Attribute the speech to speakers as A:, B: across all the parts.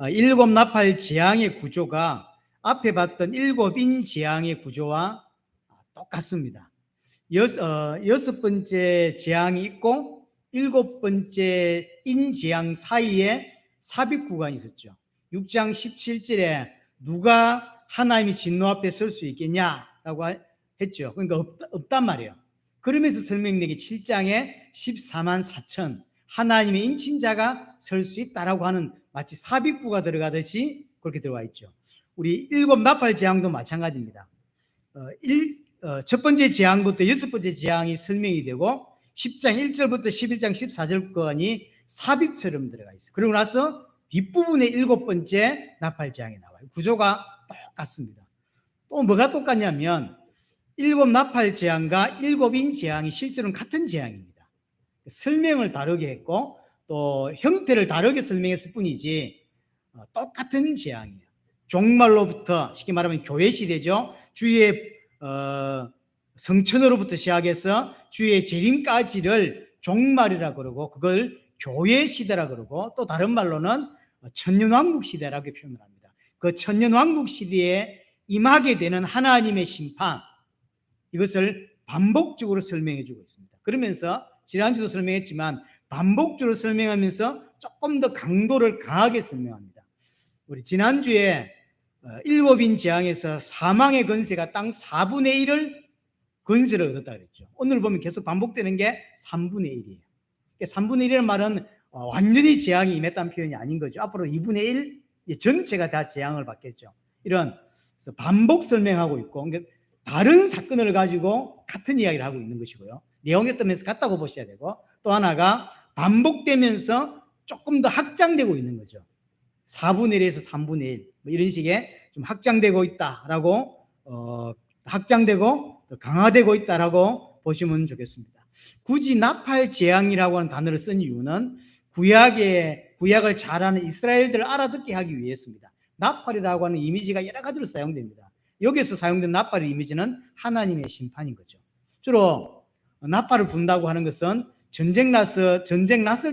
A: 일곱 나팔 재앙의 구조가 앞에 봤던 일곱인 재앙의 구조와 똑같습니다. 여섯 번째 재앙이 있고 일곱 번째 인재앙 사이에 삽입 구간이 있었죠. 6장 17절에 누가 하나님의 진노 앞에 설 수 있겠냐라고 했죠. 그러니까 없단 말이에요. 그러면서 설명되기 7장에 14만 4천 하나님의 인친자가 설 수 있다라고 하는 마치 삽입구가 들어가듯이 그렇게 들어와 있죠. 우리 일곱 나팔 재앙도 마찬가지입니다. 첫 번째 재앙부터 여섯 번째 재앙이 설명이 되고 10장 1절부터 11장 14절권이 삽입처럼 들어가 있어요. 그리고 나서 뒷부분에 일곱 번째 나팔 재앙이 나와요. 구조가 똑같습니다. 또 뭐가 똑같냐면 일곱 나팔 재앙과 일곱인 재앙이 실제로는 같은 재앙입니다. 설명을 다르게 했고 또 형태를 다르게 설명했을 뿐이지 똑같은 재앙이에요. 종말로부터 쉽게 말하면 교회 시대죠. 주의 성천으로부터 시작해서 주의 재림까지를 종말이라 그러고 그걸 교회 시대라 그러고 또 다른 말로는 천년왕국 시대라고 표현을 합니다. 그 천년왕국 시대에 임하게 되는 하나님의 심판, 이것을 반복적으로 설명해 주고 있습니다. 그러면서 지난주도 설명했지만 반복적으로 설명하면서 조금 더 강도를 강하게 설명합니다. 우리 지난주에 일곱인 재앙에서 사망의 권세가 땅 4분의 1을 권세를 얻었다 그랬죠. 오늘 보면 계속 반복되는 게 3분의 1이에요. 3분의 1이라는 말은 완전히 재앙이 임했다는 표현이 아닌 거죠. 앞으로 2분의 1 전체가 다 재앙을 받겠죠. 이런 반복 설명하고 있고 다른 사건을 가지고 같은 이야기를 하고 있는 것이고요. 내용에 따라서 같다고 보셔야 되고 또 하나가 반복되면서 조금 더 확장되고 있는 거죠. 4분의 1에서 3분의 1 이런 식의 좀 확장되고 있다라고 확장되고 강화되고 있다라고 보시면 좋겠습니다. 굳이 나팔 재앙이라고 하는 단어를 쓴 이유는 구약을 잘 아는 이스라엘들을 알아듣게 하기 위해서입니다. 나팔이라고 하는 이미지가 여러 가지로 사용됩니다. 여기서 사용된 나팔의 이미지는 하나님의 심판인 거죠. 주로 나팔을 분다고 하는 것은 전쟁 났을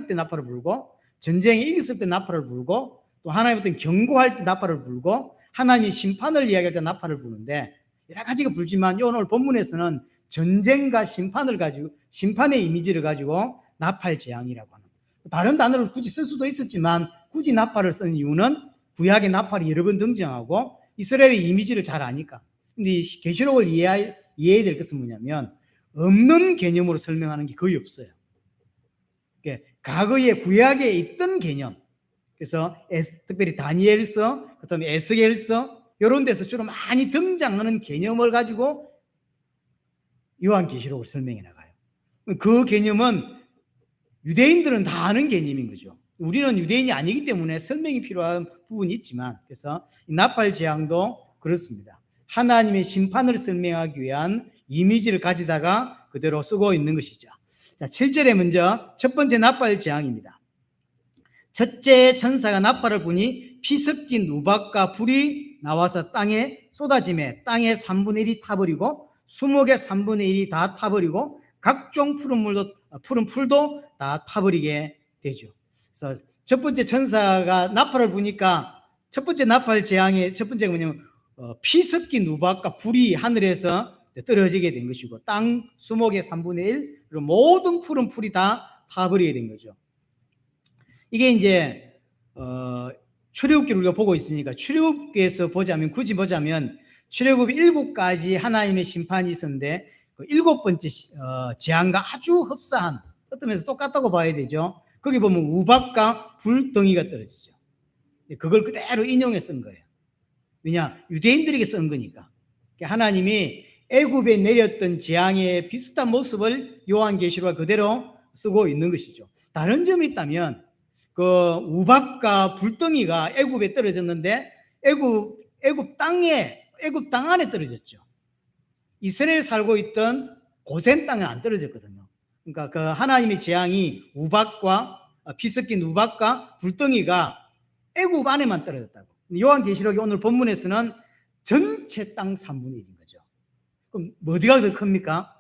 A: 때 나팔을 불고 전쟁에 이겼을 때 나팔을 불고 또 하나님부터 경고할 때 나팔을 불고 하나님의 심판을 이야기할 때 나팔을 부는데 여러 가지가 불지만 오늘 본문에서는 전쟁과 심판을 가지고 심판의 이미지를 가지고 나팔 재앙이라고 하는 다른 단어를 굳이 쓸 수도 있었지만 굳이 나팔을 쓴 이유는 구약의 나팔이 여러 번 등장하고 이스라엘의 이미지를 잘 아니까. 근데 계시록을 이해해야 될 것은 뭐냐면 없는 개념으로 설명하는 게 거의 없어요. 과거에 구약에 있던 개념, 그래서 특별히 다니엘서, 그다음에 에스겔서 이런 데서 주로 많이 등장하는 개념을 가지고 요한계시록을 설명해 나가요. 그 개념은 유대인들은 다 아는 개념인 거죠. 우리는 유대인이 아니기 때문에 설명이 필요한 부분이 있지만 그래서 나팔 재앙도 그렇습니다. 하나님의 심판을 설명하기 위한 이미지를 가지다가 그대로 쓰고 있는 것이죠. 자, 7절에 먼저 첫 번째 나팔 재앙입니다. 첫째 천사가 나팔을 부니 피 섞인 우박과 불이 나와서 땅에 쏟아지매 땅의 3분의 1이 타버리고 수목의 3분의 1이 다 타버리고 각종 푸른 풀도 다 타버리게 되죠. 그래서 첫 번째 천사가 나팔을 부니까 첫 번째 나팔 재앙의 첫 번째가 뭐냐면 피 섞인 우박과 불이 하늘에서 떨어지게 된 것이고 땅 수목의 3분의 1 그리고 모든 푸른 풀이 다 타버리게 된 거죠. 이게 이제 출애굽기를 우리가 보고 있으니까 출애굽기에서 굳이 보자면 출애굽이 7가지 하나님의 심판이 있었는데 그 7번째 재앙과 아주 흡사한 어떤 면에서 똑같다고 봐야 되죠. 거기 보면 우박과 불덩이가 떨어지죠. 그걸 그대로 인용해 쓴 거예요. 왜냐? 유대인들에게 쓴 거니까. 하나님이 애굽에 내렸던 재앙의 비슷한 모습을 요한계시록과 그대로 쓰고 있는 것이죠. 다른 점이 있다면 그 우박과 불덩이가 애굽에 떨어졌는데 애굽 땅 안에 떨어졌죠. 이스라엘 살고 있던 고센 땅에 안 떨어졌거든요. 그러니까 그 하나님의 재앙이 피 섞인 우박과 불덩이가 애굽 안에만 떨어졌다고. 요한계시록이 오늘 본문에서는 전체 땅 3분의 1인 거죠. 그럼 어디가 더 큽니까?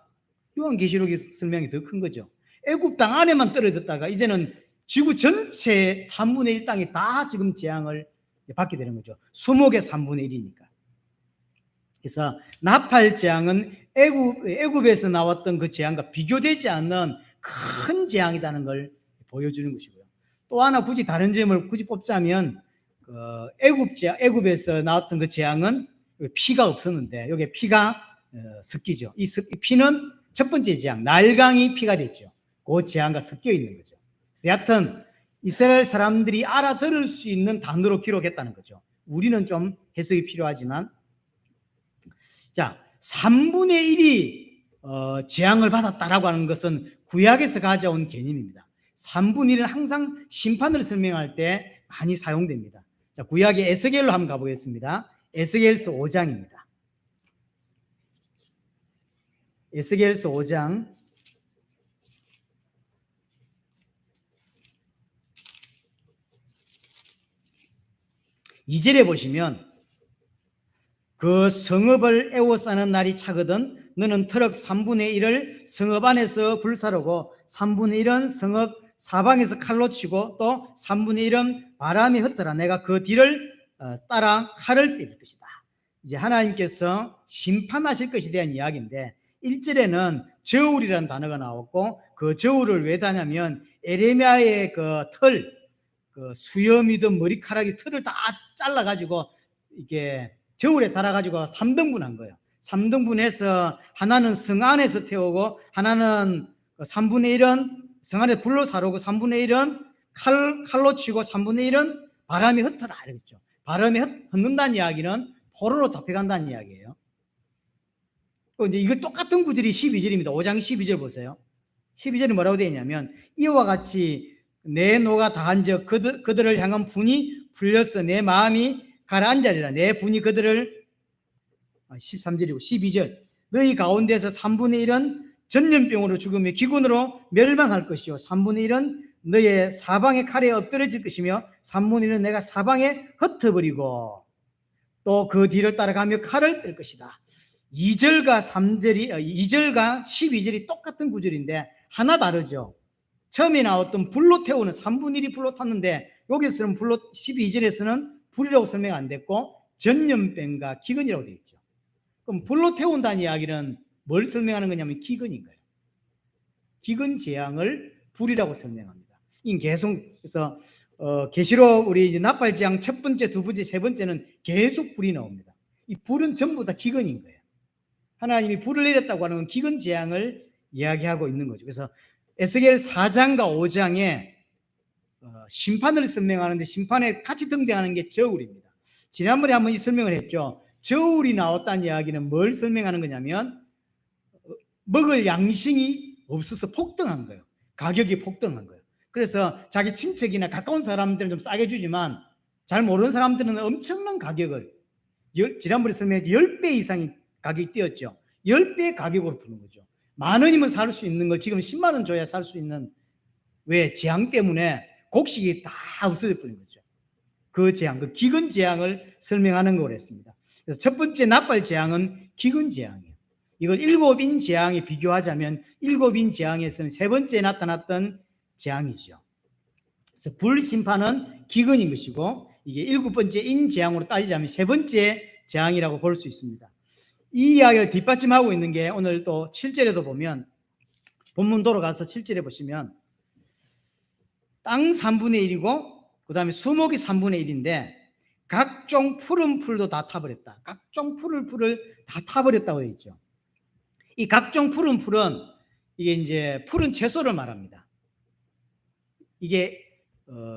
A: 요한계시록의 설명이 더 큰 거죠. 애굽 땅 안에만 떨어졌다가 이제는 지구 전체 3분의 1 땅이 다 지금 재앙을 받게 되는 거죠. 수목의 3분의 1이니까. 그래서 나팔 재앙은 애굽에서 나왔던 그 재앙과 비교되지 않는 큰 재앙이라는 걸 보여주는 것이고요. 또 하나 굳이 다른 점을 굳이 뽑자면 애굽에서 나왔던 그 재앙은 피가 없었는데 여기에 피가 섞이죠. 이 피는 첫 번째 재앙, 날강이 피가 됐죠. 그 재앙과 섞여 있는 거죠. 그래서 여하튼 이스라엘 사람들이 알아들을 수 있는 단어로 기록했다는 거죠. 우리는 좀 해석이 필요하지만, 자, 3분의 1이 재앙을 받았다라고 하는 것은 구약에서 가져온 개념입니다. 3분의 1은 항상 심판을 설명할 때 많이 사용됩니다. 자, 구약의 에스겔로 한번 가보겠습니다. 에스겔서 5장입니다. 에스겔서 5장 2절에 보시면 그 성읍을 에워싸는 날이 차거든 너는 트럭 3분의 1을 성읍 안에서 불사르고 3분의 1은 성읍 사방에서 칼로 치고 또 3분의 1은 바람이 흩어라 내가 그 뒤를 따라 칼을 뺄 것이다. 이제 하나님께서 심판하실 것에 대한 이야기인데 1절에는 저울이라는 단어가 나왔고 그 저울을 왜 다냐면 에레미야의 그 수염이든 머리카락이 털을 다 잘라가지고 이게 저울에 달아가지고 3등분한 거예요. 3등분해서 하나는 성 안에서 태우고 하나는 3분의 1은 성 안에 불로 사르고 3분의 1은 칼로 치고 3분의 1은 바람이 흩어라 이랬죠. 바람이 흩는다는 이야기는 포로로 잡혀간다는 이야기예요. 이제 이거 똑같은 구절이 12절입니다. 5장 12절 보세요. 12절이 뭐라고 되어 있냐면 이와 같이 내 노가 다한즉 그들을 향한 분이 풀려서 내 마음이 가라앉으리라. 내 분이 그들을 13절이고 12절 너희 가운데서 3분의 1은 전염병으로 죽으며 기근으로 멸망할 것이요 3분의 1은 너의 사방의 칼에 엎드러질 것이며 3분의 1은 내가 사방에 흩어버리고 또 그 뒤를 따라가며 칼을 뺄 것이다. 2절과 12절이 똑같은 구절인데 하나 다르죠. 처음에 나왔던 불로 태우는 3분의 1이 불로 탔는데 여기서는 불로 12절에서는 불이라고 설명 안 됐고 전염병과 기근이라고 되어 있죠. 그럼 불로 태운다는 이야기는 뭘 설명하는 거냐면 기근인 거예요. 기근 재앙을 불이라고 설명합니다. 이 계속 그래서 계시록 우리 이제 나팔 재앙 첫 번째, 두 번째, 세 번째는 계속 불이 나옵니다. 이 불은 전부 다 기근인 거예요. 하나님이 불을 내렸다고 하는 건 기근 재앙을 이야기하고 있는 거죠. 그래서 에스겔 4장과 5장에 심판을 설명하는데 심판에 같이 등장하는 게 저울입니다. 지난번에 한번 이 설명을 했죠. 저울이 나왔다는 이야기는 뭘 설명하는 거냐면 먹을 양식이 없어서 폭등한 거예요. 가격이 폭등한 거예요. 그래서 자기 친척이나 가까운 사람들은 좀 싸게 주지만 잘 모르는 사람들은 엄청난 가격을 지난번에 설명했죠. 10배 이상의 가격이 뛰었죠. 10배 가격으로 푸는 거죠. 10,000원이면 살 수 있는 걸 지금 10만 원 줘야 살 수 있는 왜 재앙 때문에 곡식이 다 없어져 버린 거죠. 그 재앙, 그 기근 재앙을 설명하는 거로 했습니다. 그래서 첫 번째 나팔 재앙은 기근 재앙이에요. 이걸 7인 재앙에 비교하자면 7인 재앙에서는 세 번째 나타났던 재앙이죠. 그래서 불심판은 기근인 것이고 이게 7번째 인 재앙으로 따지자면 세 번째 재앙이라고 볼 수 있습니다. 이 이야기를 뒷받침하고 있는 게 오늘 또 7절에도 보면 본문 돌아가서 7절에 보시면 땅 3분의 1이고 그 다음에 수목이 3분의 1인데 각종 푸른 풀도 다 타버렸다. 각종 푸른 풀을 다 타버렸다고 되어 있죠. 이 각종 푸른 풀은 이게 이제 푸른 채소를 말합니다. 이게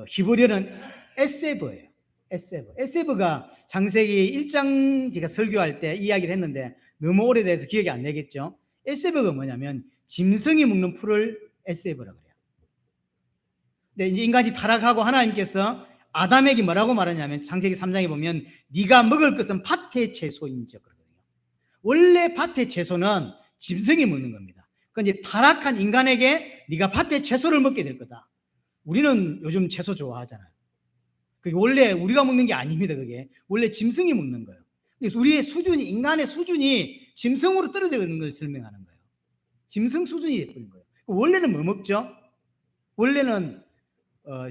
A: 히브리어는 에세브예요. 에세브가 창세기 1장 제가 설교할 때 이야기를 했는데 너무 오래돼서 기억이 안 나겠죠. 에세브가 뭐냐면 짐승이 먹는 풀을 에세브라고 그래요. 근데 이제 인간이 타락하고 하나님께서 아담에게 뭐라고 말하냐면 창세기 3장에 보면 네가 먹을 것은 밭의 채소인즉 그러거든요. 원래 밭의 채소는 짐승이 먹는 겁니다. 그러니까 이제 타락한 인간에게 네가 밭의 채소를 먹게 될 거다. 우리는 요즘 채소 좋아하잖아요. 그게 원래 우리가 먹는 게 아닙니다. 그게 원래 짐승이 먹는 거예요. 그래서 우리의 수준이 인간의 수준이 짐승으로 떨어지는 걸 설명하는 거예요. 짐승 수준이 되는 거예요. 원래는 뭐 먹죠? 원래는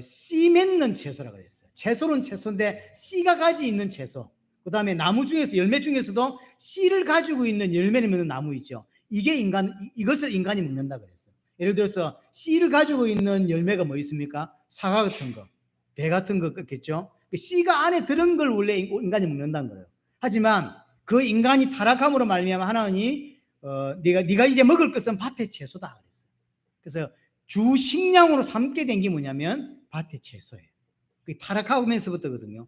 A: 씨 맺는 채소라고 그랬어요. 채소는 채소인데 씨가 가지 있는 채소. 그 다음에 나무 중에서 열매 중에서도 씨를 가지고 있는 열매를 맺는 나무 있죠. 이것을 인간이 먹는다 그랬어요. 예를 들어서 씨를 가지고 있는 열매가 뭐 있습니까? 사과 같은 거, 배 같은 거 그렇겠죠. 씨가 안에 들은 걸 원래 인간이 먹는다는 거예요. 하지만 그 인간이 타락함으로 말미암아 하나님이 네가 이제 먹을 것은 밭의 채소다 그랬어요. 그래서 주 식량으로 삼게 된 게 뭐냐면 밭의 채소예요. 그 타락하면서부터거든요.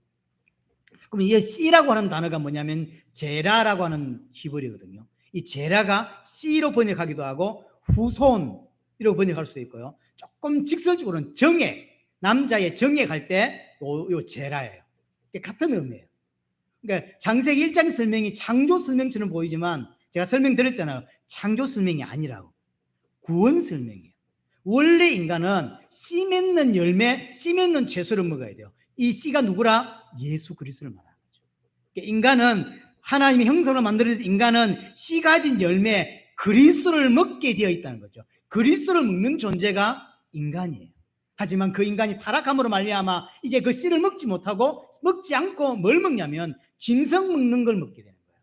A: 그럼 이 씨라고 하는 단어가 뭐냐면 제라라고 하는 히브리거든요. 이 제라가 씨로 번역하기도 하고 후손이라고 번역할 수도 있고요. 조금 직설적으로는 정액, 남자의 정액할 때 요 제라예요. 같은 의미예요. 그러니까 창세기 1장 설명이 창조 설명처럼 보이지만 제가 설명드렸잖아요. 창조 설명이 아니라고. 구원 설명이에요. 원래 인간은 씨 맺는 열매, 씨 맺는 채소를 먹어야 돼요. 이 씨가 누구라? 예수 그리스도를 말하는 거죠. 그러니까 인간은 하나님의 형상으로 만들어진 인간은 씨 가진 열매 그리스도를 먹게 되어 있다는 거죠. 그리스도를 먹는 존재가 인간이에요. 하지만 그 인간이 타락함으로 말미암아 이제 그 씨를 먹지 못하고 먹지 않고 뭘 먹냐면 짐승 먹는 걸 먹게 되는 거예요.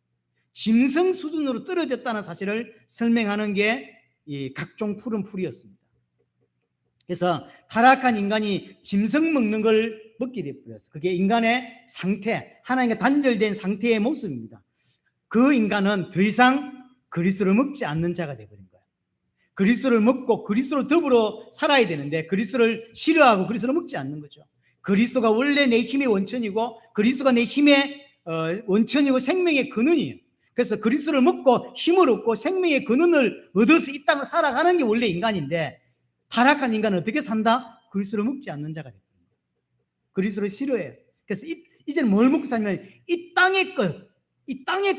A: 짐승 수준으로 떨어졌다는 사실을 설명하는 게 이 각종 푸른 풀이었습니다. 그래서 타락한 인간이 짐승 먹는 걸 먹게 되어버렸어요. 그게 인간의 상태, 하나님과 단절된 상태의 모습입니다. 그 인간은 더 이상 그리스도를 먹지 않는 자가 되어버린 거예요. 그리스도를 먹고 그리스도를 더불어 살아야 되는데 그리스도를 싫어하고 그리스도를 먹지 않는 거죠. 그리스도가 원래 내 힘의 원천이고 그리스도가 내 힘의 원천이고 생명의 근원이에요. 그래서 그리스도를 먹고 힘을 얻고 생명의 근원을 얻어서 이 땅을 살아가는 게 원래 인간인데 타락한 인간은 어떻게 산다? 그리스도를 먹지 않는 자가 됩니다. 그리스도를 싫어해요. 그래서 이제는 뭘 먹고 사냐면 이 땅의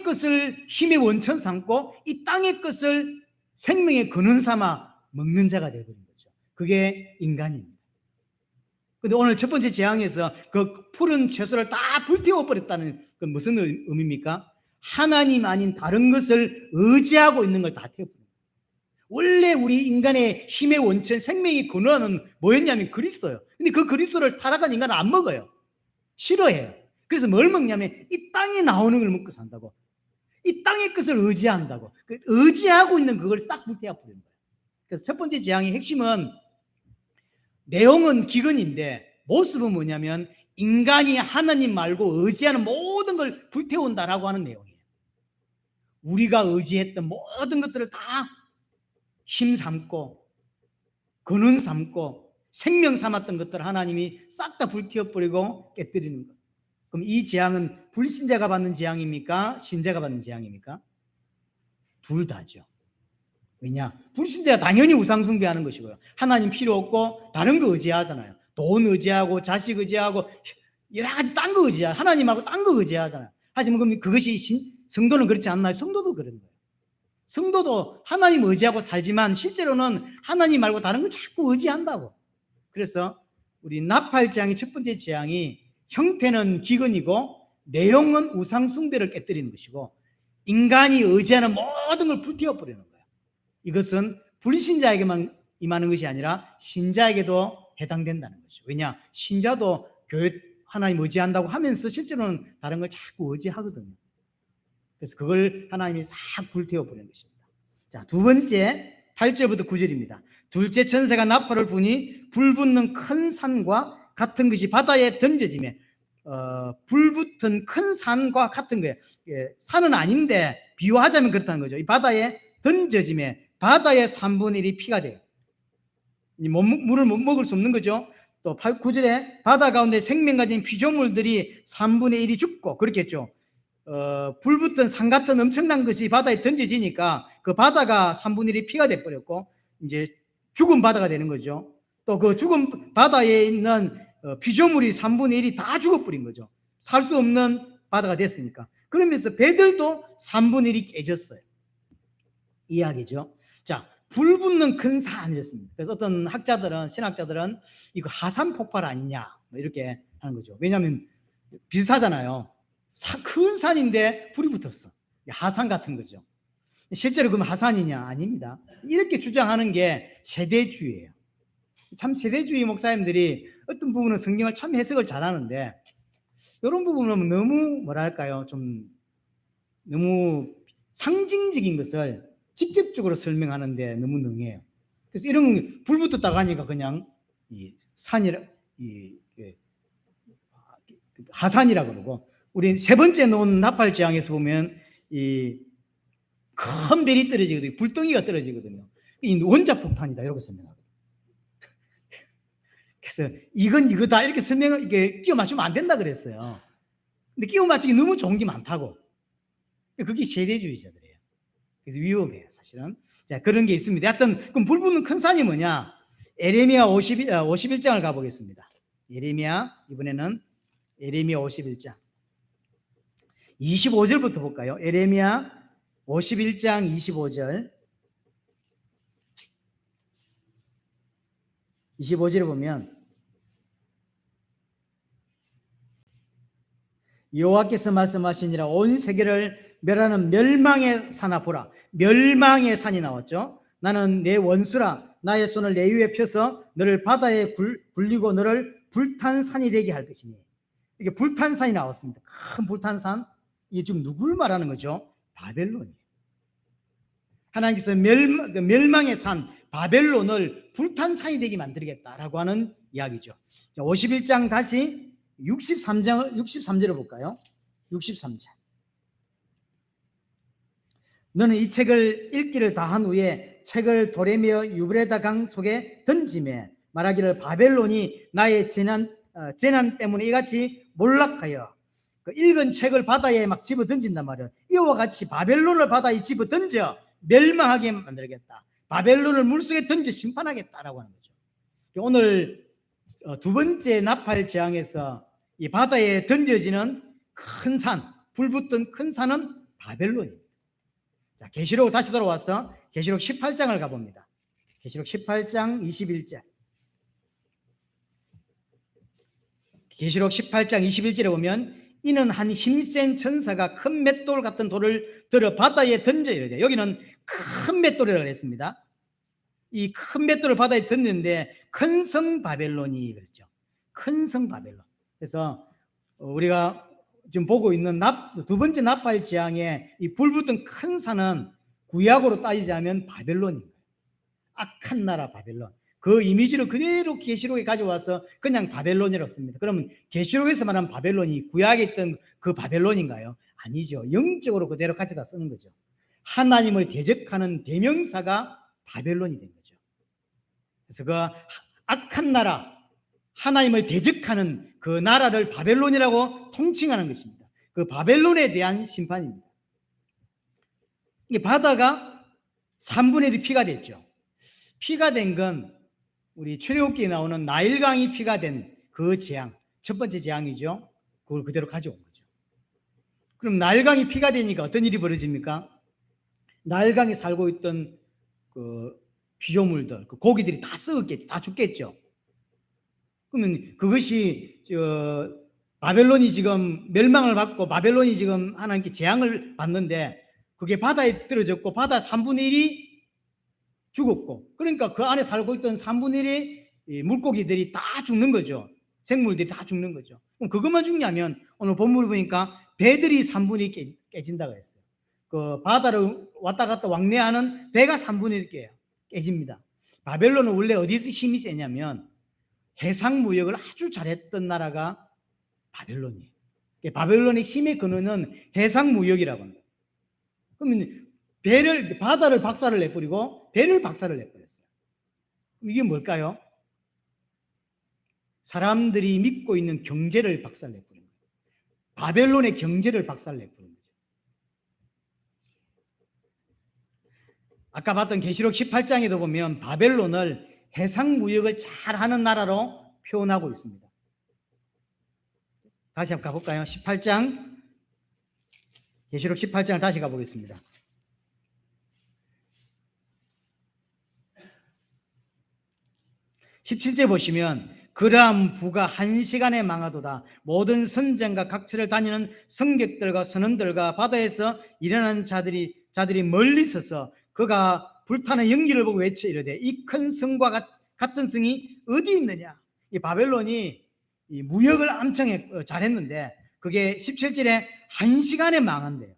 A: 것을 힘의 원천 삼고 이 땅의 것을 생명의 근원 삼아 먹는 자가 되어버린 거죠. 그게 인간입니다. 근데 오늘 첫 번째 재앙에서 그 푸른 채소를 다 불태워 버렸다는 건 무슨 의미입니까? 하나님 아닌 다른 것을 의지하고 있는 걸 다 태워버린 거예요. 원래 우리 인간의 힘의 원천, 생명의 근원은 뭐였냐면 그리스도예요. 근데 그 그리스도를 타락한 인간은 안 먹어요. 싫어해요. 그래서 뭘 먹냐면 이 땅에 나오는 걸 먹고 산다고. 이 땅의 것을 의지한다고. 의지하고 있는 그걸 싹 불태워 버리는 거예요. 그래서 첫 번째 재앙의 핵심은 내용은 기근인데 모습은 뭐냐면 인간이 하나님 말고 의지하는 모든 걸 불태운다라고 하는 내용이에요. 우리가 의지했던 모든 것들을 다 힘 삼고 근원 삼고 생명 삼았던 것들 하나님이 싹 다 불태워버리고 깨뜨리는 것. 그럼 이 재앙은 불신자가 받는 재앙입니까? 신자가 받는 재앙입니까? 둘 다죠. 왜냐? 불신자가 당연히 우상 숭배하는 것이고요. 하나님 필요 없고 다른 거 의지하잖아요. 돈 의지하고 자식 의지하고 여러 가지 딴 거 의지하고 하나님 말고 딴 거 의지하잖아요. 하지만 그럼 그것이 성도는 그렇지 않나요? 성도도 그런 거예요. 성도도 하나님 의지하고 살지만 실제로는 하나님 말고 다른 걸 자꾸 의지한다고. 그래서 우리 나팔 재앙의 첫 번째 재앙이 형태는 기근이고 내용은 우상 숭배를 깨뜨리는 것이고 인간이 의지하는 모든 걸 불태워버리는 거예요. 이것은 불신자에게만 임하는 것이 아니라 신자에게도 해당된다는 거죠. 왜냐? 신자도 교회 하나님 의지한다고 하면서 실제로는 다른 걸 자꾸 의지하거든요. 그래서 그걸 하나님이 싹 불태워버리는 것입니다. 자, 두 번째 8절부터 9절입니다. 둘째 천사가 나팔을 부니 불붙는 큰 산과 같은 것이 바다에 던져지며 불붙은 큰 산과 같은 거예요. 산은 아닌데 비유하자면 그렇다는 거죠. 이 바다에 던져지며 바다의 3분의 1이 피가 돼요. 물을 못 먹을 수 없는 거죠. 또 9절에 바다 가운데 생명 가진 피조물들이 3분의 1이 죽고 그렇겠죠. 불붙은 산 같은 엄청난 것이 바다에 던져지니까 그 바다가 3분의 1이 피가 돼버렸고 이제 죽은 바다가 되는 거죠. 또 그 죽은 바다에 있는 피조물이 3분의 1이 다 죽어버린 거죠. 살 수 없는 바다가 됐으니까. 그러면서 배들도 3분의 1이 깨졌어요. 이야기죠. 자, 불붙는 큰 산이었습니다. 그래서 어떤 신학자들은 이거 하산 폭발 아니냐 뭐 이렇게 하는 거죠. 왜냐하면 비슷하잖아요. 큰 산인데 불이 붙었어. 하산 같은 거죠. 실제로 그럼 하산이냐? 아닙니다. 이렇게 주장하는 게 세대주의예요. 참 세대주의 목사님들이 어떤 부분은 성경을 참 해석을 잘하는데 이런 부분은 너무 뭐랄까요? 좀 너무 상징적인 것을 직접적으로 설명하는데 너무 능해요. 그래서 이런 불 붙었다고 하니까 그냥 이 산이라 이 하산이라 그러고, 우리 세 번째 놓은 나팔 재앙에서 보면 이 큰 별이 떨어지거든요. 불덩이가 떨어지거든요. 이 원자폭탄이다 이렇게 설명하거든요. 그래서 이건 이거다 이렇게 설명을 이게 끼워 맞추면 안 된다 그랬어요. 근데 끼워 맞추기 너무 좋은 게 많다고. 그게 세대주의자들이에요. 그래서 위험해요, 사실은. 자, 그런 게 있습니다. 하여튼 그럼 불 붙는 큰 산이 뭐냐? 예레미야 51장을 가보겠습니다. 예레미야, 이번에는 예레미야 51장 25절부터 볼까요? 예레미야 51장 25절 25절에 보면 여호와께서 말씀하시니라 온 세계를 멸하는 멸망의 산아 보라. 멸망의 산이 나왔죠. 나는 내 원수라. 나의 손을 내 위에 펴서 너를 바다에 굴리고 너를 불탄 산이 되게 할 것이니. 이게 불탄 산이 나왔습니다. 큰 불탄 산. 이게 지금 누구를 말하는 거죠? 바벨론이에요. 하나님께서 멸망의 산 바벨론을 불탄 산이 되게 만들겠다라고 하는 이야기죠. 51장 다시 63절을 볼까요? 63절. 너는 이 책을 읽기를 다한 후에 책을 도레며 유브레다 강 속에 던지매 말하기를 바벨론이 나의 재난 때문에 이같이 몰락하여 그 읽은 책을 바다에 막 집어 던진단 말이에요. 이와 같이 바벨론을 바다에 집어 던져 멸망하게 만들겠다. 바벨론을 물속에 던져 심판하겠다라고 하는 거죠. 오늘 두 번째 나팔 재앙에서 이 바다에 던져지는 큰 산, 불붙던 큰 산은 바벨론입니다. 자, 계시록 다시 돌아와서 계시록 18장을 가봅니다. 계시록 18장 21절. 계시록 18장 21절에 보면 이는 한 힘센 천사가 큰 맷돌 같은 돌을 들어 바다에 던져 이러죠. 여기는 큰 맷돌이라고 했습니다. 이 큰 맷돌을 바다에 던졌는데 큰 성 바벨론이 그랬죠. 큰 성 바벨론. 그래서 우리가 지금 보고 있는 두 번째 나팔 재앙에 이 불붙은 큰 산은 구약으로 따지자면 바벨론입니다. 악한 나라 바벨론. 그 이미지를 그대로 계시록에 가져와서 그냥 바벨론이라고 씁니다. 그러면 계시록에서 말하는 바벨론이 구약에 있던 그 바벨론인가요? 아니죠. 영적으로 그대로 가져다 쓰는 거죠. 하나님을 대적하는 대명사가 바벨론이 된 거죠. 그래서 그 악한 나라, 하나님을 대적하는 그 나라를 바벨론이라고 통칭하는 것입니다. 그 바벨론에 대한 심판입니다. 이게 바다가 3분의 1이 피가 됐죠. 피가 된 건 우리 출애굽기에 나오는 나일강이 피가 된 그 재앙, 첫 번째 재앙이죠. 그걸 그대로 가져온 거죠. 그럼 나일강이 피가 되니까 어떤 일이 벌어집니까? 나일강에 살고 있던 그 피조물들, 그 고기들이 다 썩었겠죠. 다 죽겠죠. 그러면 그것이 바벨론이 지금 멸망을 받고 바벨론이 지금 하나님께 재앙을 받는데 그게 바다에 떨어졌고 바다 3분의 1이 죽었고, 그러니까 그 안에 살고 있던 3분의 1의 물고기들이 다 죽는 거죠. 생물들이 다 죽는 거죠. 그럼 그것만 죽냐면 오늘 본문을 보니까 배들이 3분의 1 깨진다고 했어요. 그 바다를 왔다 갔다 왕래하는 배가 3분의 1 깨집니다. 바벨론은 원래 어디서 힘이 세냐면 해상 무역을 아주 잘했던 나라가 바벨론이에요. 바벨론의 힘의 근원은 해상 무역이라고 합니다. 그러면 바다를 박살을 내버리고 배를 박살을 내버렸어요. 이게 뭘까요? 사람들이 믿고 있는 경제를 박살 내버린 거예요. 바벨론의 경제를 박살 내버린 거죠. 아까 봤던 계시록 18장에도 보면 바벨론을 해상 무역을 잘하는 나라로 표현하고 있습니다. 다시 한번 가볼까요? 18장, 계시록 18장을 다시 가보겠습니다. 17절 보시면 그러한 부가 1시간에 망하도다. 모든 선장과 각처를 다니는 성객들과 선원들과 바다에서 일어난 자들이 멀리 서서 그가 불타는 연기를 보고 외쳐 이르되 이 큰 성과 같은 성이 어디 있느냐? 이 바벨론이 이 무역을 엄청 잘했는데 그게 17절에 1시간에 망한대요.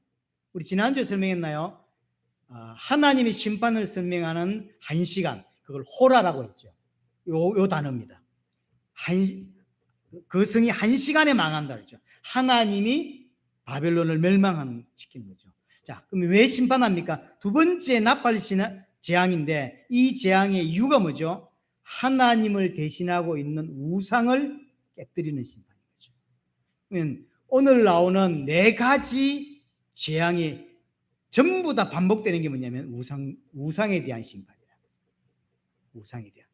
A: 우리 지난주에 설명했나요? 하나님의 심판을 설명하는 1시간, 그걸 호라라고 했죠. 요 단어입니다. 그 성이 1시간에 망한다 그랬죠. 하나님이 바벨론을 멸망시키는 거죠. 자, 그럼 왜 심판합니까? 두 번째 나팔 재앙인데 이 재앙의 이유가 뭐죠? 하나님을 대신하고 있는 우상을 깨뜨리는 심판인 거죠. 그러면 오늘 나오는 4가지 재앙이 전부 다 반복되는 게 뭐냐면 우상에 대한 심판이라. 우상에 대한.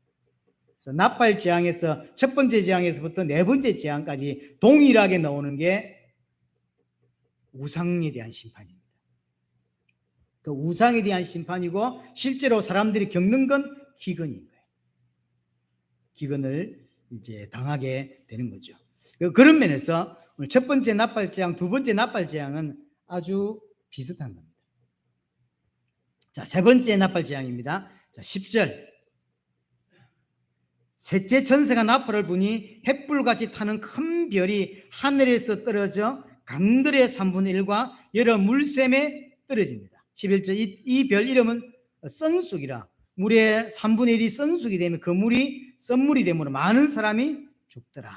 A: 그래서 나팔 재앙에서 첫 번째 재앙에서부터 4번째 재앙까지 동일하게 나오는 게 우상에 대한 심판입니다. 그 우상에 대한 심판이고 실제로 사람들이 겪는 건 기근인 거예요. 기근을 이제 당하게 되는 거죠. 그런 면에서 오늘 첫 번째 나팔 재앙, 두 번째 나팔 재앙은 아주 비슷한 겁니다. 자, 세 번째 나팔 재앙입니다. 자, 10절. 셋째 천사가 나팔을 부니 횃불같이 타는 큰 별이 하늘에서 떨어져 강들의 3분의 1과 여러 물샘에 떨어집니다. 11절. 이 별 이름은 썬쑥이라. 물의 3분의 1이 썬쑥이 되면 그 물이 썬물이 되므로 많은 사람이 죽더라.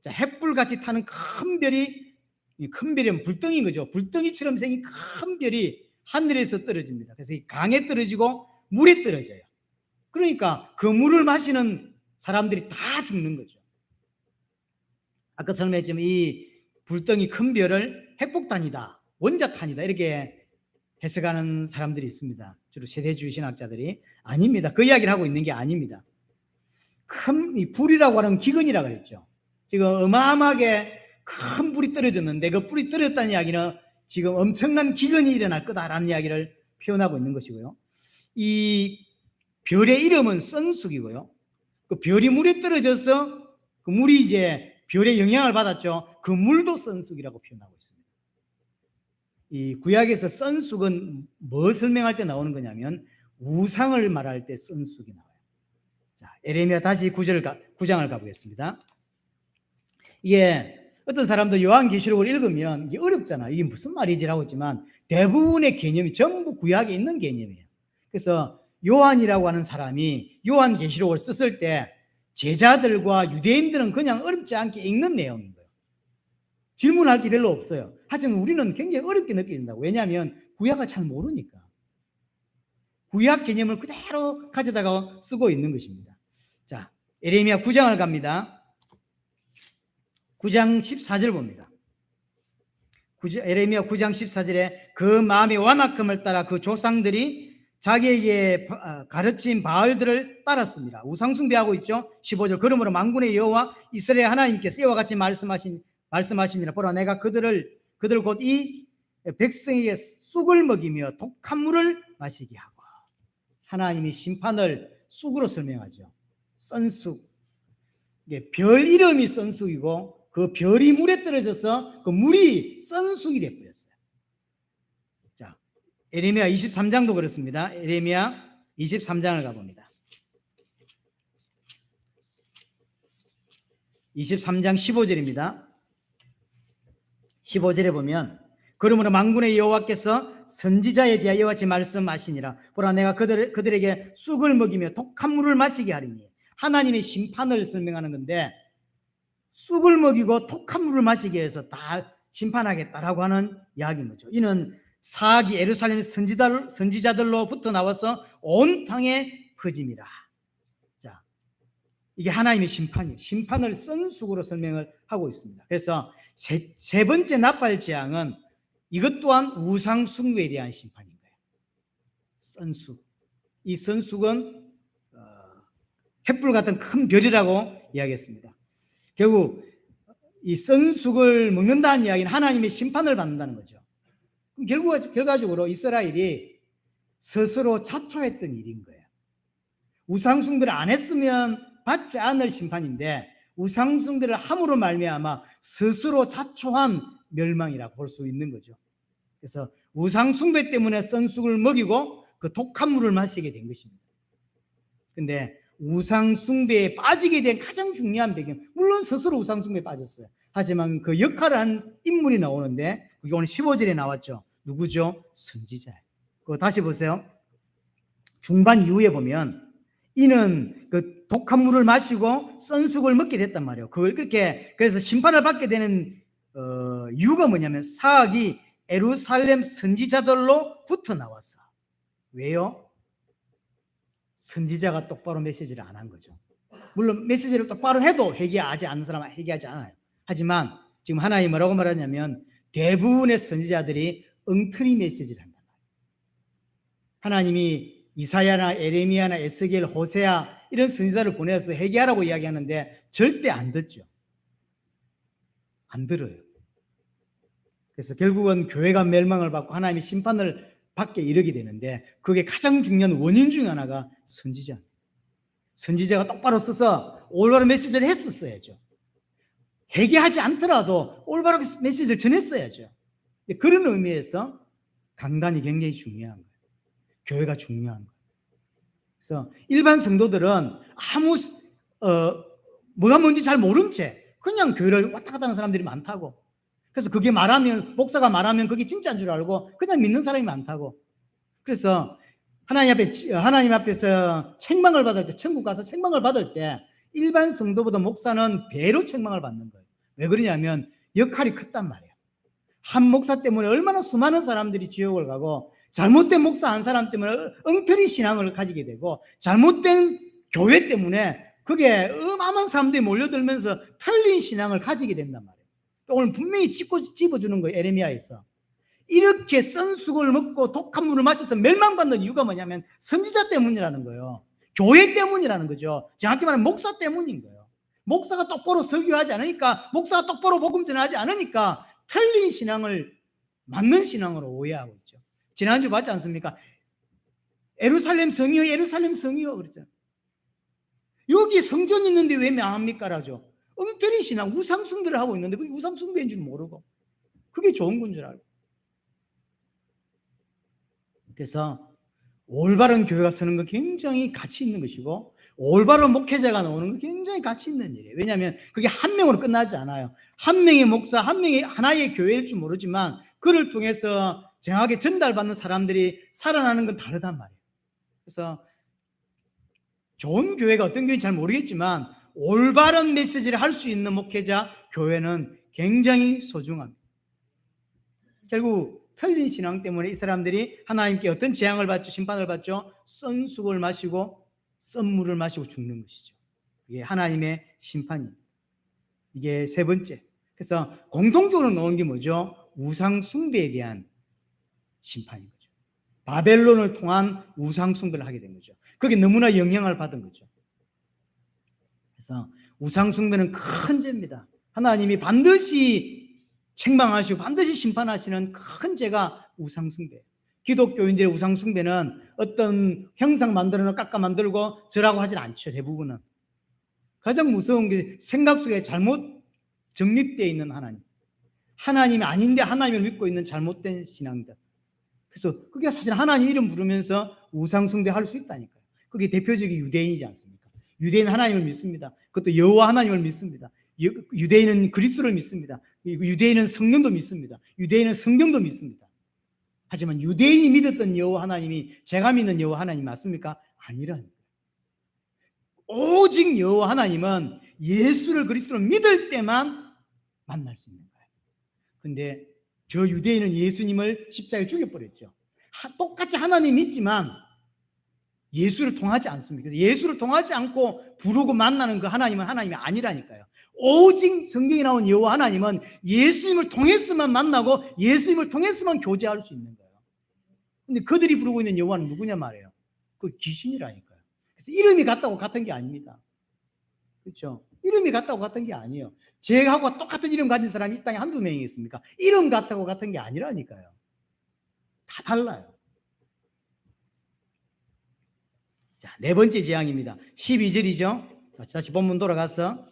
A: 자, 횃불같이 타는 큰 별이, 큰 별이면 불덩이인 거죠. 불덩이처럼 생긴 큰 별이 하늘에서 떨어집니다. 그래서 이 강에 떨어지고 물에 떨어져요. 그러니까 그 물을 마시는 사람들이 다 죽는 거죠. 아까 설명했지만 이 불덩이 큰 별을 핵폭탄이다, 원자탄이다 이렇게 해석하는 사람들이 있습니다. 주로 세대주의 신학자들이. 아닙니다. 그 이야기를 하고 있는 게 아닙니다. 큰 이 불이라고 하는 기근이라고 그랬죠. 지금 어마어마하게 큰 불이 떨어졌는데 그 불이 떨어졌다는 이야기는 지금 엄청난 기근이 일어날 거다라는 이야기를 표현하고 있는 것이고요. 이 별의 이름은 썬쑥이고요. 그 별이 물에 떨어져서 그 물이 이제 별의 영향을 받았죠. 그 물도 썬쑥이라고 표현하고 있습니다. 이 구약에서 썬쑥은 뭐 설명할 때 나오는 거냐면 우상을 말할 때 썬쑥이 나와요. 자, 에레미야 다시 9장을 가보겠습니다. 이게 어떤 사람도 요한계시록을 읽으면 이게 어렵잖아. 이게 무슨 말이지라고 했지만 대부분의 개념이 전부 구약에 있는 개념이에요. 그래서 요한이라고 하는 사람이 요한계시록을 썼을 때 제자들과 유대인들은 그냥 어렵지 않게 읽는 내용인 거예요. 질문할 게 별로 없어요. 하지만 우리는 굉장히 어렵게 느껴진다고. 왜냐하면 구약을 잘 모르니까. 구약 개념을 그대로 가져다가 쓰고 있는 것입니다. 자, 에레미야 9장을 갑니다. 9장 14절 봅니다. 에레미야 9장 14절에 그 마음의 완악함을 따라 그 조상들이 자기에게 가르친 바알들을 따랐습니다. 우상숭배하고 있죠. 15절. 그러므로 만군의 여호와 이스라엘 하나님께서 이와 같이 말씀하시니라. 보라, 내가 그들 곧 이 백성에게 쑥을 먹이며 독한 물을 마시게 하고. 하나님이 심판을 쑥으로 설명하죠. 썬쑥. 별 이름이 썬쑥이고 그 별이 물에 떨어져서 그 물이 썬쑥이 되어버렸어요. 자, 에레미야 23장도 그렇습니다. 에레미야 23장을 가봅니다. 23장 15절입니다. 15절에 보면 그러므로 만군의 여호와께서 선지자에 대하여 이와 같이 말씀하시니라. 보라, 내가 그들에게 쑥을 먹이며 독한 물을 마시게 하리니. 하나님의 심판을 설명하는 건데 쑥을 먹이고 독한 물을 마시게 해서 다 심판하겠다라고 하는 이야기인 거죠. 이는 사악이 예루살렘 선지자들로부터 나와서 온 땅에 퍼짐이라. 자, 이게 하나님의 심판이에요. 심판을 썬쑥으로 설명을 하고 있습니다. 그래서 세 번째 나팔 재앙은 이것 또한 우상 숭배에 대한 심판인 거예요. 썬쑥. 이 썬쑥은 횃불 같은 큰 별이라고 이야기했습니다. 결국 이 썬쑥을 먹는다는 이야기는 하나님의 심판을 받는다는 거죠. 그럼 결과적으로 이스라엘이 스스로 자초했던 일인 거예요. 우상 숭배를 안 했으면 받지 않을 심판인데 우상 숭배를 함으로 말미암아 스스로 자초한 멸망이라고 볼 수 있는 거죠. 그래서 우상 숭배 때문에 썬쑥을 먹이고 그 독한 물을 마시게 된 것입니다. 근데 우상 숭배에 빠지게 된 가장 중요한 배경. 물론 스스로 우상 숭배에 빠졌어요. 하지만 그 역할을 한 인물이 나오는데 그게 오늘 15절에 나왔죠. 누구죠? 선지자예요. 그거 다시 보세요. 중반 이후에 보면 이는 그 독한 물을 마시고 썬쑥을 먹게 됐단 말이에요. 그걸 그렇게 그래서 심판을 받게 되는 이유가 뭐냐면 사악이 예루살렘 선지자들로부터 나왔어. 왜요? 선지자가 똑바로 메시지를 안 한 거죠. 물론 메시지를 똑바로 해도 회개하지 않는 사람은 회개하지 않아요. 하지만 지금 하나님이 뭐라고 말하냐면 대부분의 선지자들이 엉터리 메시지를 한단 말이에요. 하나님이 이사야나 에레미야나 에스겔, 호세아 이런 선지자를 보내서 회개하라고 이야기하는데 절대 안 듣죠. 안 들어요. 그래서 결국은 교회가 멸망을 받고 하나님이 심판을 받게 이르게 되는데 그게 가장 중요한 원인 중 하나가 선지자. 선지자가 똑바로 써서 올바른 메시지를 했었어야죠. 회개하지 않더라도 올바르게 메시지를 전했어야죠. 그런 의미에서 강단이 굉장히 중요한 거예요. 교회가 중요한 거예요. 그래서 일반 성도들은 아무 뭐가 뭔지 잘 모른 채 그냥 교회를 왔다 갔다 하는 사람들이 많다고. 그래서 그게 말하면 목사가 말하면 그게 진짜인 줄 알고 그냥 믿는 사람이 많다고. 그래서 하나님 앞에서 책망을 받을 때 천국 가서 책망을 받을 때 일반 성도보다 목사는 배로 책망을 받는 거예요. 왜 그러냐면 역할이 컸단 말이에요. 한 목사 때문에 얼마나 수많은 사람들이 지옥을 가고 잘못된 목사 한 사람 때문에 엉터리 신앙을 가지게 되고 잘못된 교회 때문에 그게 어마어마한 사람들이 몰려들면서 틀린 신앙을 가지게 된단 말이에요. 오늘 분명히 집어주는 거예요. 에레미야에서. 이렇게 썬쑥을 먹고 독한 물을 마셔서 멸망받는 이유가 뭐냐면 선지자 때문이라는 거예요. 교회 때문이라는 거죠. 정확히 말하면 목사 때문인 거예요. 목사가 똑바로 설교하지 않으니까, 목사가 똑바로 복음 전하지 않으니까 틀린 신앙을 맞는 신앙으로 오해하고 있죠. 지난주 봤지 않습니까? 예루살렘 성이요, 예루살렘 성이요 그랬잖아요. 여기 성전이 있는데 왜 망합니까라죠. 엉터리 신앙, 우상숭배를 하고 있는데 그게 우상숭배인 줄 모르고 그게 좋은 건 줄 알고. 그래서 올바른 교회가 서는 건 굉장히 가치 있는 것이고 올바른 목회자가 나오는 건 굉장히 가치 있는 일이에요. 왜냐하면 그게 한 명으로 끝나지 않아요. 한 명의 목사, 한 명의 하나의 교회일 줄 모르지만 그를 통해서 정확하게 전달받는 사람들이 살아나는 건 다르단 말이에요. 그래서 좋은 교회가 어떤 교회인지 잘 모르겠지만 올바른 메시지를 할 수 있는 목회자, 교회는 굉장히 소중합니다. 결국 틀린 신앙 때문에 이 사람들이 하나님께 어떤 재앙을 받죠? 심판을 받죠? 썬쑥을 마시고 썬물을 마시고 죽는 것이죠. 이게 하나님의 심판입니다. 이게 세 번째. 그래서 공통적으로 나온 게 뭐죠? 우상 숭배에 대한 심판인 거죠. 바벨론을 통한 우상 숭배를 하게 된 거죠. 그게 너무나 영향을 받은 거죠. 그래서 우상 숭배는 큰 죄입니다. 하나님이 반드시 책망하시고 반드시 심판하시는 큰 죄가 우상 숭배. 기독교인들의 우상 숭배는 어떤 형상 만들어 깎아 만들고 절하고 하진 않죠. 대부분은. 가장 무서운 게 생각 속에 잘못 정립되어 있는 하나님. 하나님이 아닌데 하나님을 믿고 있는 잘못된 신앙들. 그래서 그게 사실 하나님 이름 부르면서 우상 숭배할 수 있다니까요. 그게 대표적인 유대인이지 않습니까? 유대인은 하나님을 믿습니다. 그것도 여호와 하나님을 믿습니다. 유대인은 그리스도를 믿습니다. 유대인은 성령도 믿습니다. 유대인은 성경도 믿습니다. 하지만 유대인이 믿었던 여호와 하나님이 제가 믿는 여호와 하나님 맞습니까? 아니라니까요. 오직 여호와 하나님은 예수를 그리스도를 믿을 때만 만날 수 있는 거예요. 근데 저 유대인은 예수님을 십자가에 죽여버렸죠. 똑같이 하나님 믿지만 예수를 통하지 않습니다. 그래서 예수를 통하지 않고 부르고 만나는 그 하나님은 하나님이 아니라니까요. 오직 성경에 나온 여호와 하나님은 예수님을 통해서만 만나고 예수님을 통해서만 교제할 수 있는 거예요. 근데 그들이 부르고 있는 여호와는 누구냐 말이에요. 그 귀신이라니까요. 그래서 이름이 같다고 같은 게 아닙니다. 그렇죠? 이름이 같다고 같은 게 아니에요. 제하고 똑같은 이름 가진 사람이 이 땅에 한두 명이 있습니까? 이름 같다고 같은 게 아니라니까요. 다 달라요. 자, 네 번째 재앙입니다. 12절이죠. 다시 본문 돌아가서.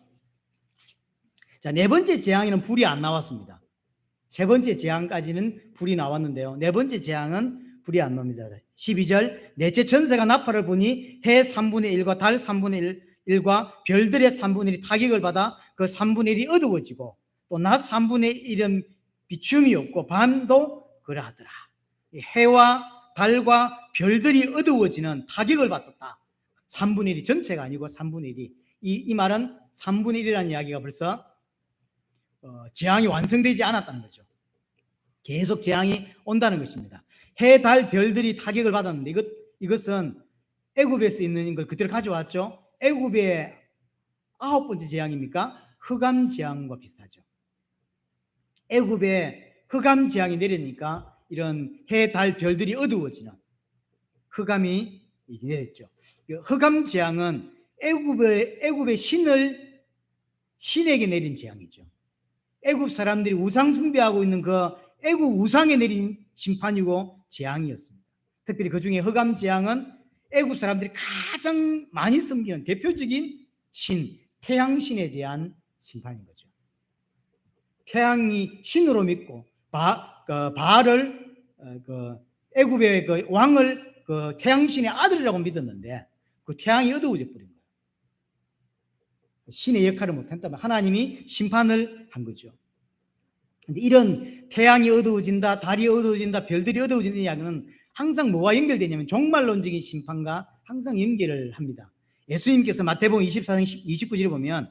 A: 자, 네 번째 재앙에는 불이 안 나왔습니다. 세 번째 재앙까지는 불이 나왔는데요. 네 번째 재앙은 불이 안 놉니다. 12절 넷째 천사가 나팔을 부니 해 3분의 1과 달 3분의 1과 별들의 3분의 1이 타격을 받아 그 3분의 1이 어두워지고 또 낮 3분의 1은 비춤이 없고 밤도 그러하더라. 해와 달과 별들이 어두워지는 타격을 받았다. 3분의 1이 전체가 아니고 3분의 1이 이 말은 3분의 1이라는 이야기가 벌써 재앙이 완성되지 않았다는 거죠. 계속 재앙이 온다는 것입니다. 해, 달, 별들이 타격을 받았는데 이것은 애굽에서 있는 걸 그대로 가져왔죠. 애굽의 9번째 재앙입니까? 흑암 재앙과 비슷하죠. 애굽에 흑암 재앙이 내리니까 이런 해, 달, 별들이 어두워지는 흑암이 내렸죠. 흑암 재앙은 애굽의 신에게 내린 재앙이죠. 애굽 사람들이 우상 숭배하고 있는 그 애굽 우상에 내린 심판이고 재앙이었습니다. 특별히 그 중에 흑암 재앙은 애굽 사람들이 가장 많이 섬기는 대표적인 신, 태양신에 대한 심판인 거죠. 태양이 신으로 믿고 바알을 애굽의 그 왕을 그 태양신의 아들이라고 믿었는데 그 태양이 어두워져 버린 거예요. 신의 역할을 못한다면 하나님이 심판을 한 거죠. 근데 이런 태양이 어두워진다, 달이 어두워진다, 별들이 어두워진다는 이야기는 항상 뭐와 연결되냐면 종말론적인 심판과 항상 연결을 합니다. 예수님께서 마태복음 24장 29절에 보면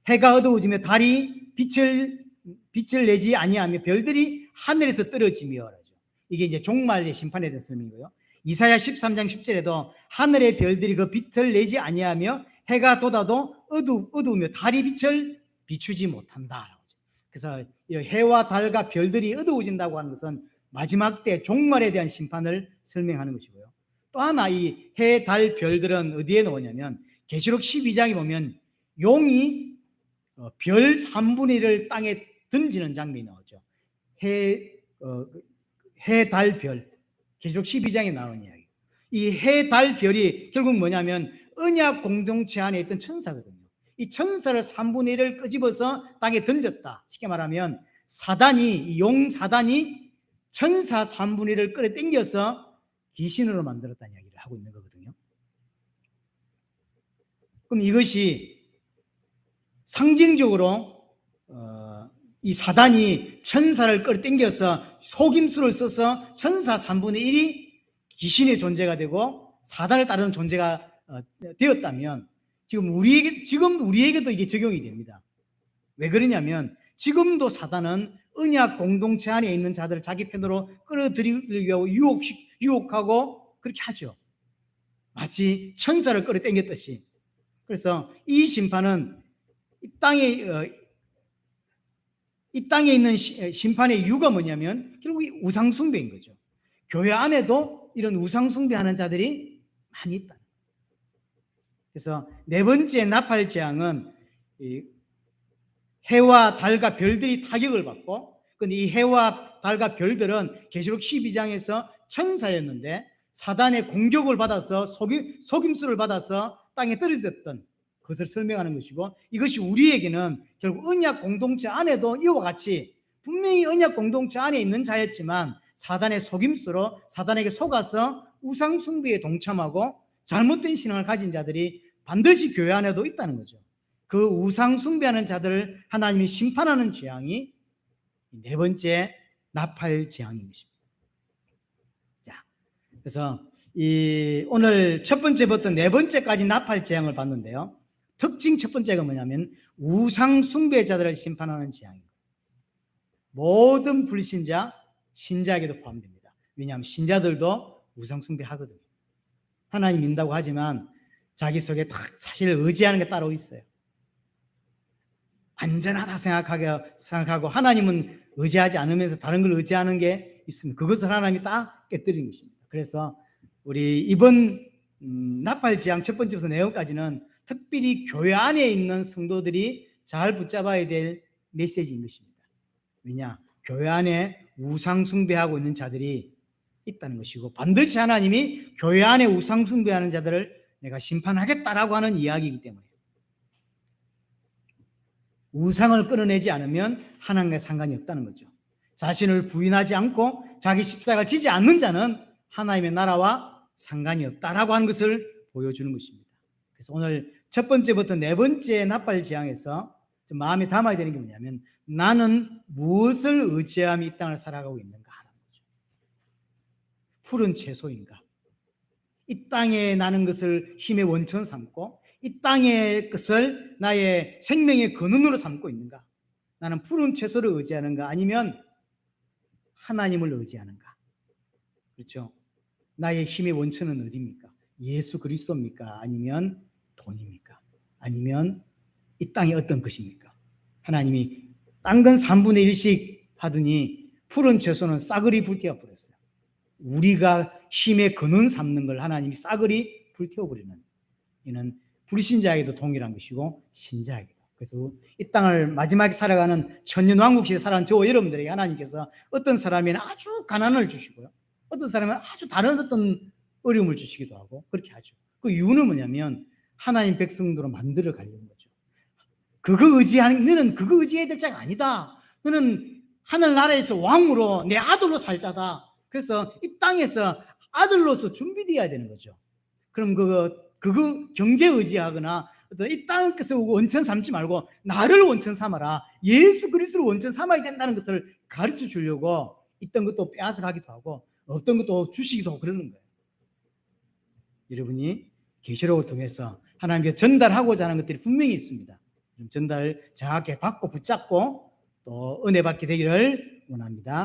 A: 해가 어두워지며 달이 빛을 내지 아니하며 별들이 하늘에서 떨어지며 이게 이제 종말의 심판에 대한 설명이고요. 이사야 13장 10절에도 하늘의 별들이 그 빛을 내지 아니하며 해가 돋아도 어두우며 달이 빛을 비추지 못한다. 그래서 해와 달과 별들이 어두워진다고 하는 것은 마지막 때 종말에 대한 심판을 설명하는 것이고요. 또 하나 이 해, 달, 별들은 어디에 나오냐면 계시록 12장에 보면 용이 별 3분의 1을 땅에 던지는 장면이 나오죠. 해, 달, 별. 계시록 12장에 나오는 이야기. 이 해, 달, 별이 결국 뭐냐면 언약 공동체 안에 있던 천사거든요. 이 천사를 3분의 1을 끄집어서 땅에 던졌다. 쉽게 말하면 용 사단이 천사 3분의 1을 끌어당겨서 귀신으로 만들었다는 이야기를 하고 있는 거거든요. 그럼 이것이 상징적으로 이 사단이 천사를 끌어당겨서 속임수를 써서 천사 3분의 1이 귀신의 존재가 되고 사단을 따르는 존재가 되었다면 지금도 우리에게도 이게 적용이 됩니다. 왜 그러냐면 지금도 사단은 언약 공동체 안에 있는 자들을 자기 편으로 끌어들이려고 유혹하고 그렇게 하죠. 마치 천사를 끌어당겼듯이. 그래서 이 심판은 이 땅에 있는 심판의 이유가 뭐냐면 결국 우상 숭배인 거죠. 교회 안에도 이런 우상 숭배하는 자들이 많이 있다. 그래서 네 번째 나팔 재앙은 해와 달과 별들이 타격을 받고, 근데 이 해와 달과 별들은 계시록 12장에서 천사였는데 사단의 공격을 받아서 속임수를 받아서 땅에 떨어졌던 것을 설명하는 것이고, 이것이 우리에게는 결국 언약 공동체 안에도 이와 같이 분명히 언약 공동체 안에 있는 자였지만 사단의 속임수로 사단에게 속아서 우상 숭배에 동참하고 잘못된 신앙을 가진 자들이 반드시 교회 안에도 있다는 거죠. 그 우상 숭배하는 자들을 하나님이 심판하는 재앙이 네 번째 나팔 재앙인 것입니다. 자, 그래서 오늘 첫 번째부터 네 번째까지 나팔 재앙을 봤는데요. 특징 첫 번째가 뭐냐면 우상 숭배자들을 심판하는 재앙입니다. 모든 불신자, 신자에게도 포함됩니다. 왜냐하면 신자들도 우상 숭배하거든요. 하나님 믿는다고 하지만 자기 속에 사실 의지하는 게 따로 있어요. 안전하다 생각하고 하나님은 의지하지 않으면서 다른 걸 의지하는 게 있습니다. 그것을 하나님이 딱 깨뜨리는 것입니다. 그래서 우리 이번 나팔 재앙 첫 번째부터 내용까지는 특별히 교회 안에 있는 성도들이 잘 붙잡아야 될 메시지인 것입니다. 왜냐? 교회 안에 우상 숭배하고 있는 자들이 있다는 것이고 반드시 하나님이 교회 안에 우상 숭배하는 자들을 내가 심판하겠다라고 하는 이야기이기 때문에 우상을 끊어내지 않으면 하나님과 상관이 없다는 거죠. 자신을 부인하지 않고 자기 십자가를 지지 않는 자는 하나님의 나라와 상관이 없다라고 하는 것을 보여주는 것입니다. 그래서 오늘 첫 번째부터 네 번째 납발지향에서 좀 마음에 담아야 되는 게 뭐냐면 나는 무엇을 의지하며 이 땅을 살아가고 있는가 하는 거죠. 푸른 채소인가? 이 땅에 나는 것을 힘의 원천 삼고 이 땅의 것을 나의 생명의 근원으로 삼고 있는가? 나는 푸른 채소를 의지하는가? 아니면 하나님을 의지하는가? 그렇죠? 나의 힘의 원천은 어디입니까? 예수 그리스도입니까? 아니면 돈입니까? 아니면 이 땅의 어떤 것입니까? 하나님이 딴 건 3분의 1씩 하더니 푸른 채소는 싸그리 불태워 버렸어요. 우리가 힘의 근원 삼는 걸 하나님이 싸그리 불태워 버리는, 이는 불신자에게도 동일한 것이고 신자에게도. 그래서 이 땅을 마지막에 살아가는 천년왕국시에 살아가는 저와 여러분들에게 하나님께서 어떤 사람에는 아주 가난을 주시고요, 어떤 사람은 아주 다른 어떤 어려움을 주시기도 하고 그렇게 하죠. 그 이유는 뭐냐면 하나님 백성으로 만들어 가려는 거죠. 너는 그거 의지해야 될 자가 아니다. 너는 하늘나라에서 왕으로 내 아들로 살 자다. 그래서 이 땅에서 아들로서 준비되어야 되는 거죠. 그럼 그거 경제 의지하거나 이 땅 것을 원천 삼지 말고 나를 원천 삼아라. 예수 그리스도를 원천 삼아야 된다는 것을 가르쳐 주려고 있던 것도 빼앗아 가기도 하고 없던 것도 주시기도 하고 그러는 거예요. 여러분이 계시록을 통해서 하나님께 전달하고자 하는 것들이 분명히 있습니다. 전달 정확히 받고 붙잡고 또 은혜 받게 되기를 원합니다.